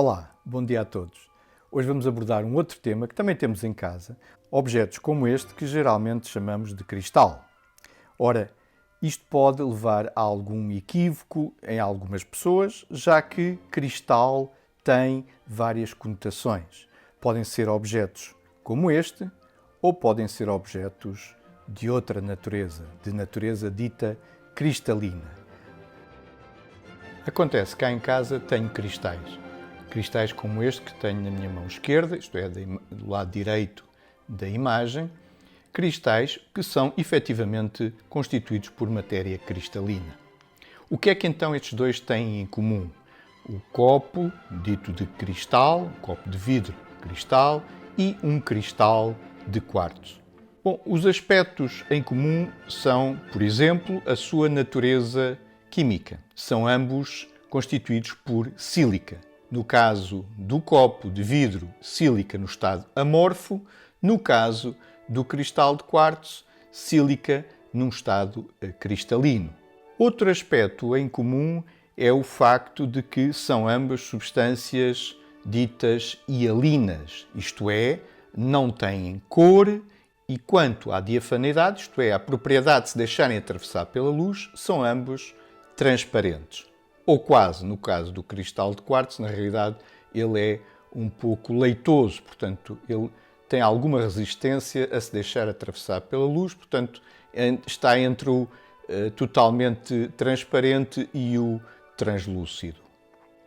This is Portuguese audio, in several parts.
Olá, bom dia a todos. Hoje vamos abordar um outro tema que também temos em casa, objetos como este que geralmente chamamos de cristal. Ora, isto pode levar a algum equívoco em algumas pessoas, já que cristal tem várias conotações. Podem ser objetos como este, ou podem ser objetos de outra natureza, de natureza dita cristalina. Acontece que cá em casa tenho cristais. Cristais como este que tenho na minha mão esquerda, isto é, do lado direito da imagem, cristais que são efetivamente constituídos por matéria cristalina. O que é que então estes dois têm em comum? O copo, dito de cristal, um copo de vidro cristal, e um cristal de quartzo. Bom, os aspectos em comum são, por exemplo, a sua natureza química. São ambos constituídos por sílica. No caso do copo de vidro, sílica no estado amorfo. No caso do cristal de quartzo, sílica num estado cristalino. Outro aspecto em comum é o facto de que são ambas substâncias ditas hialinas, isto é, não têm cor e quanto à diafaneidade, isto é, à propriedade de se deixarem atravessar pela luz, são ambos transparentes. Ou quase, no caso do cristal de quartzo, na realidade ele é um pouco leitoso, portanto ele tem alguma resistência a se deixar atravessar pela luz, portanto está entre o totalmente transparente e o translúcido.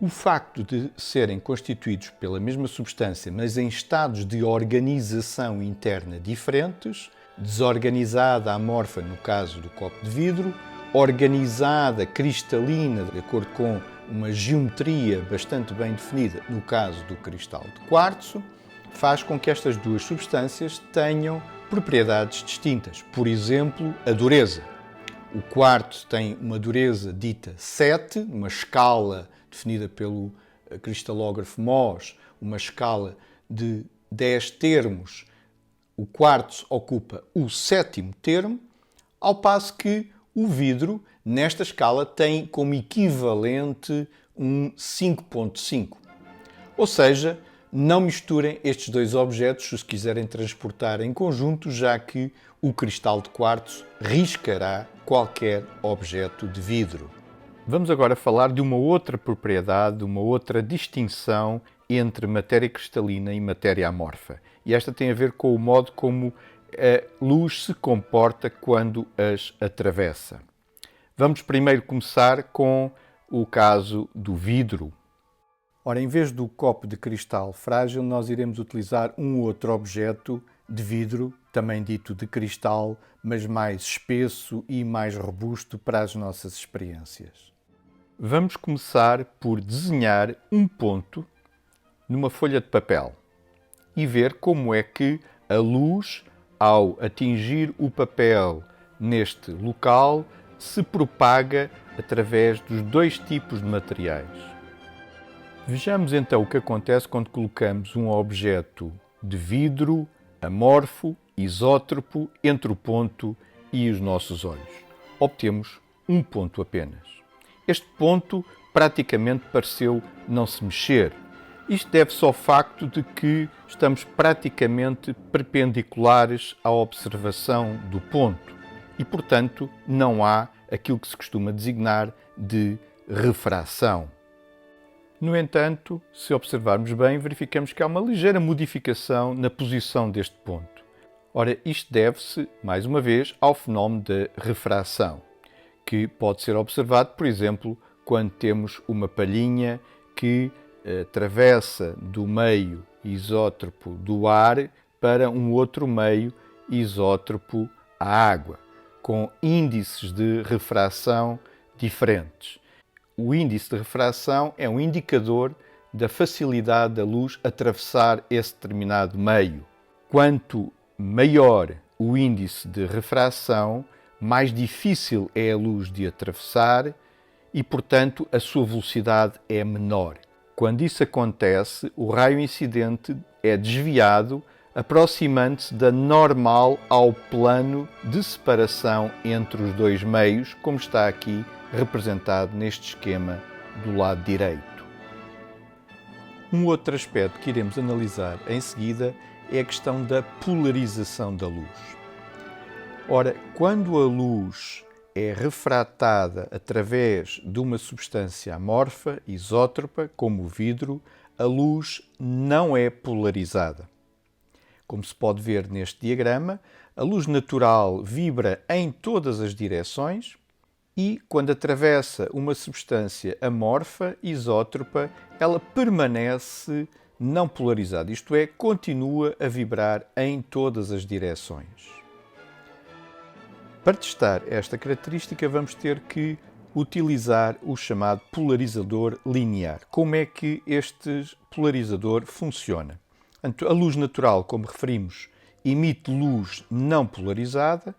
O facto de serem constituídos pela mesma substância, mas em estados de organização interna diferentes, desorganizada, amorfa no caso do copo de vidro, organizada, cristalina, de acordo com uma geometria bastante bem definida, no caso do cristal de quartzo, faz com que estas duas substâncias tenham propriedades distintas. Por exemplo, a dureza. O quartzo tem uma dureza dita 7, uma escala definida pelo cristalógrafo Mohs, uma escala de 10 termos. O quartzo ocupa o 7º termo, ao passo que o vidro, nesta escala, tem como equivalente um 5.5. Ou seja, não misturem estes dois objetos se os quiserem transportar em conjunto, já que o cristal de quartzo riscará qualquer objeto de vidro. Vamos agora falar de uma outra propriedade, uma outra distinção entre matéria cristalina e matéria amorfa. E esta tem a ver com o modo como a luz se comporta quando as atravessa. Vamos primeiro começar com o caso do vidro. Ora, em vez do copo de cristal frágil, nós iremos utilizar um outro objeto de vidro, também dito de cristal, mas mais espesso e mais robusto para as nossas experiências. Vamos começar por desenhar um ponto numa folha de papel e ver como é que a luz, ao atingir o papel neste local, se propaga através dos dois tipos de materiais. Vejamos então o que acontece quando colocamos um objeto de vidro, amorfo, isótropo, entre o ponto e os nossos olhos. Obtemos um ponto apenas. Este ponto praticamente pareceu não se mexer. Isto deve-se ao facto de que estamos praticamente perpendiculares à observação do ponto e, portanto, não há aquilo que se costuma designar de refração. No entanto, se observarmos bem, verificamos que há uma ligeira modificação na posição deste ponto. Ora, isto deve-se, mais uma vez, ao fenómeno da refração, que pode ser observado, por exemplo, quando temos uma palhinha que atravessa do meio isótropo do ar para um outro meio isótropo à água, com índices de refração diferentes. O índice de refração é um indicador da facilidade da luz atravessar esse determinado meio. Quanto maior o índice de refração, mais difícil é a luz de atravessar e, portanto, a sua velocidade é menor. Quando isso acontece, o raio incidente é desviado, aproximando-se da normal ao plano de separação entre os dois meios, como está aqui representado neste esquema do lado direito. Um outro aspecto que iremos analisar em seguida é a questão da polarização da luz. Ora, quando a luz é refratada através de uma substância amorfa, isótropa, como o vidro, a luz não é polarizada. Como se pode ver neste diagrama, a luz natural vibra em todas as direções e, quando atravessa uma substância amorfa, isótropa, ela permanece não polarizada, isto é, continua a vibrar em todas as direções. Para testar esta característica, vamos ter que utilizar o chamado polarizador linear. Como é que este polarizador funciona? A luz natural, como referimos, emite luz não polarizada,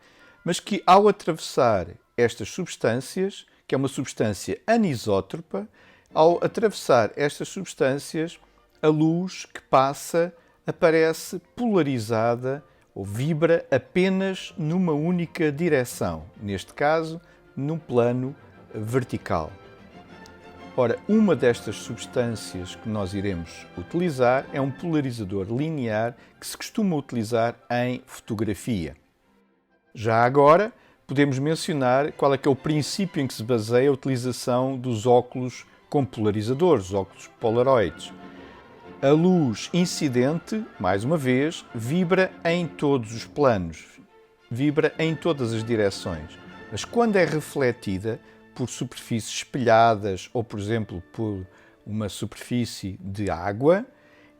mas que ao atravessar estas substâncias, que é uma substância anisótropa, ao atravessar estas substâncias, a luz que passa aparece polarizada ou vibra apenas numa única direção, neste caso, num plano vertical. Ora, uma destas substâncias que nós iremos utilizar é um polarizador linear que se costuma utilizar em fotografia. Já agora, podemos mencionar qual é que é o princípio em que se baseia a utilização dos óculos com polarizadores, os óculos polaroides. A luz incidente, mais uma vez, vibra em todos os planos, vibra em todas as direções. Mas quando é refletida por superfícies espelhadas ou, por exemplo, por uma superfície de água,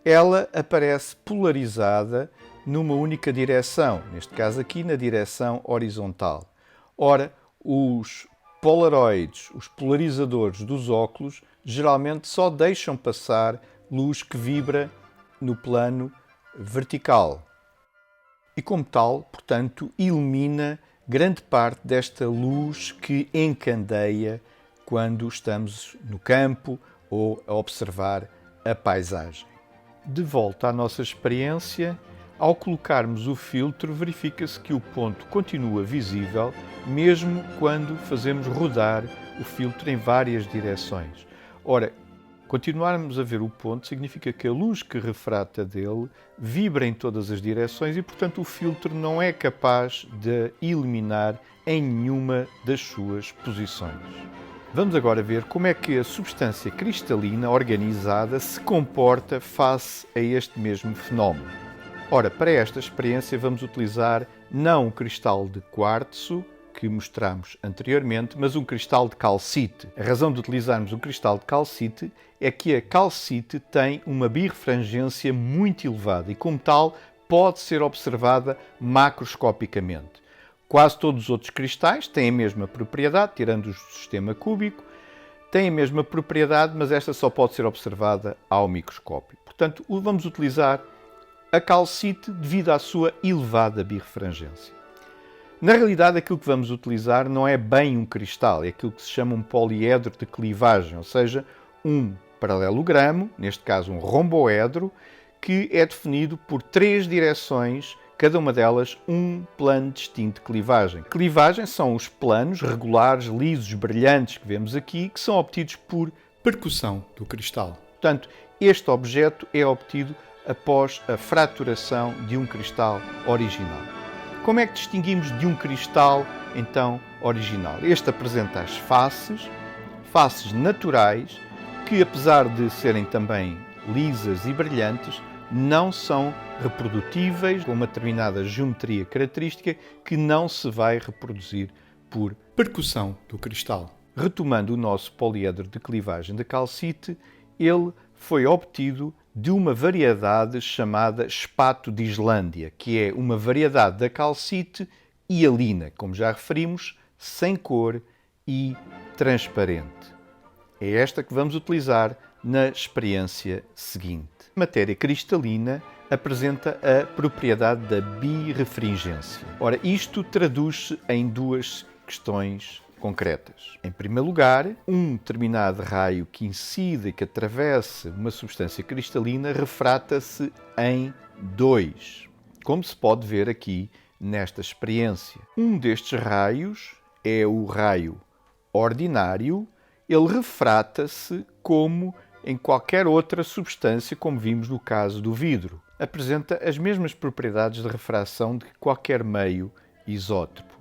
ela aparece polarizada numa única direção, neste caso aqui na direção horizontal. Ora, os polaroides, os polarizadores dos óculos, geralmente só deixam passar luz que vibra no plano vertical. E como tal, portanto, elimina grande parte desta luz que encandeia quando estamos no campo ou a observar a paisagem. De volta à nossa experiência, ao colocarmos o filtro, verifica-se que o ponto continua visível, mesmo quando fazemos rodar o filtro em várias direções. Ora, continuarmos a ver o ponto significa que a luz que refrata dele vibra em todas as direções e, portanto, o filtro não é capaz de eliminar em nenhuma das suas posições. Vamos agora ver como é que a substância cristalina organizada se comporta face a este mesmo fenómeno. Ora, para esta experiência vamos utilizar não um cristal de quartzo, que mostramos anteriormente, mas um cristal de calcite. A razão de utilizarmos um cristal de calcite é que a calcite tem uma birrefrangência muito elevada e, como tal, pode ser observada macroscopicamente. Quase todos os outros cristais têm a mesma propriedade, tirando os do sistema cúbico, têm a mesma propriedade, mas esta só pode ser observada ao microscópio. Portanto, vamos utilizar a calcite devido à sua elevada birrefrangência. Na realidade, aquilo que vamos utilizar não é bem um cristal, é aquilo que se chama um poliedro de clivagem, ou seja, um paralelogramo, neste caso um romboedro, que é definido por 3 direções, cada uma delas um plano distinto de clivagem. Clivagem são os planos regulares, lisos, brilhantes que vemos aqui, que são obtidos por percussão do cristal. Portanto, este objeto é obtido após a fraturação de um cristal original. Como é que distinguimos de um cristal, então, original? Este apresenta as faces naturais, que apesar de serem também lisas e brilhantes, não são reprodutíveis com uma determinada geometria característica que não se vai reproduzir por percussão do cristal. Retomando o nosso poliedro de clivagem de calcite, ele foi obtido de uma variedade chamada espato de Islândia, que é uma variedade da calcite hialina, como já referimos, sem cor e transparente. É esta que vamos utilizar na experiência seguinte. A matéria cristalina apresenta a propriedade da birrefringência. Ora, isto traduz-se em 2 questões concretas. Em primeiro lugar, um determinado raio que incide e que atravessa uma substância cristalina refrata-se em 2, como se pode ver aqui nesta experiência. Um destes raios é o raio ordinário, ele refrata-se como em qualquer outra substância, como vimos no caso do vidro. Apresenta as mesmas propriedades de refração de qualquer meio isótopo.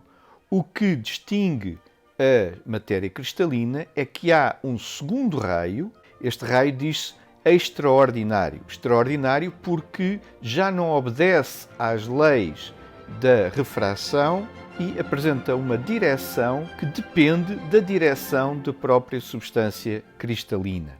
O que distingue a matéria cristalina é que há um segundo raio. Este raio diz-se extraordinário. Extraordinário porque já não obedece às leis da refração e apresenta uma direção que depende da direção da própria substância cristalina.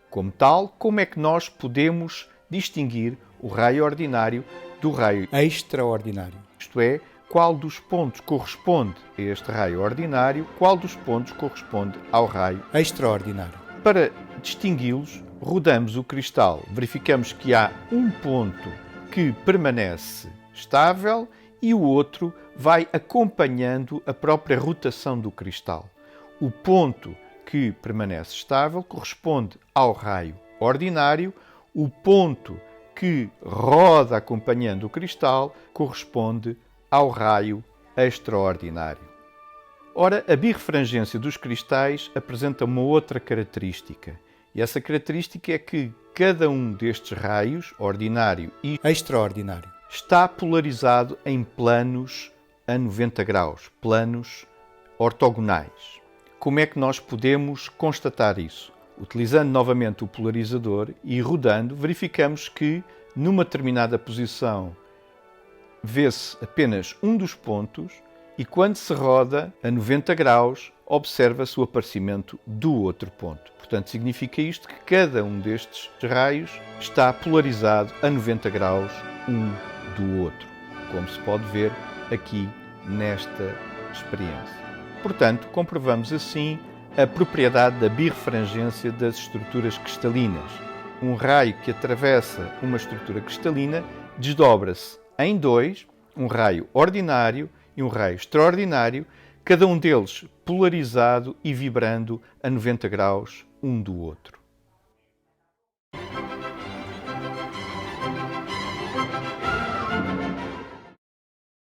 Como tal, como é que nós podemos distinguir o raio ordinário do raio extraordinário? Isto é, qual dos pontos corresponde a este raio ordinário, qual dos pontos corresponde ao raio extraordinário. Para distingui-los, rodamos o cristal, verificamos que há um ponto que permanece estável e o outro vai acompanhando a própria rotação do cristal. O ponto que permanece estável corresponde ao raio ordinário, o ponto que roda acompanhando o cristal corresponde ao raio extraordinário. Ora, a birrefrangência dos cristais apresenta uma outra característica, e essa característica é que cada um destes raios, ordinário e extraordinário, está polarizado em planos a 90 graus, planos ortogonais. Como é que nós podemos constatar isso? Utilizando novamente o polarizador e rodando, verificamos que numa determinada posição vê-se apenas um dos pontos e quando se roda a 90 graus, observa-se o aparecimento do outro ponto. Portanto, significa isto que cada um destes raios está polarizado a 90 graus um do outro, como se pode ver aqui nesta experiência. Portanto, comprovamos assim a propriedade da birrefrangência das estruturas cristalinas. Um raio que atravessa uma estrutura cristalina desdobra-se em dois, um raio ordinário e um raio extraordinário, cada um deles polarizado e vibrando a 90 graus um do outro.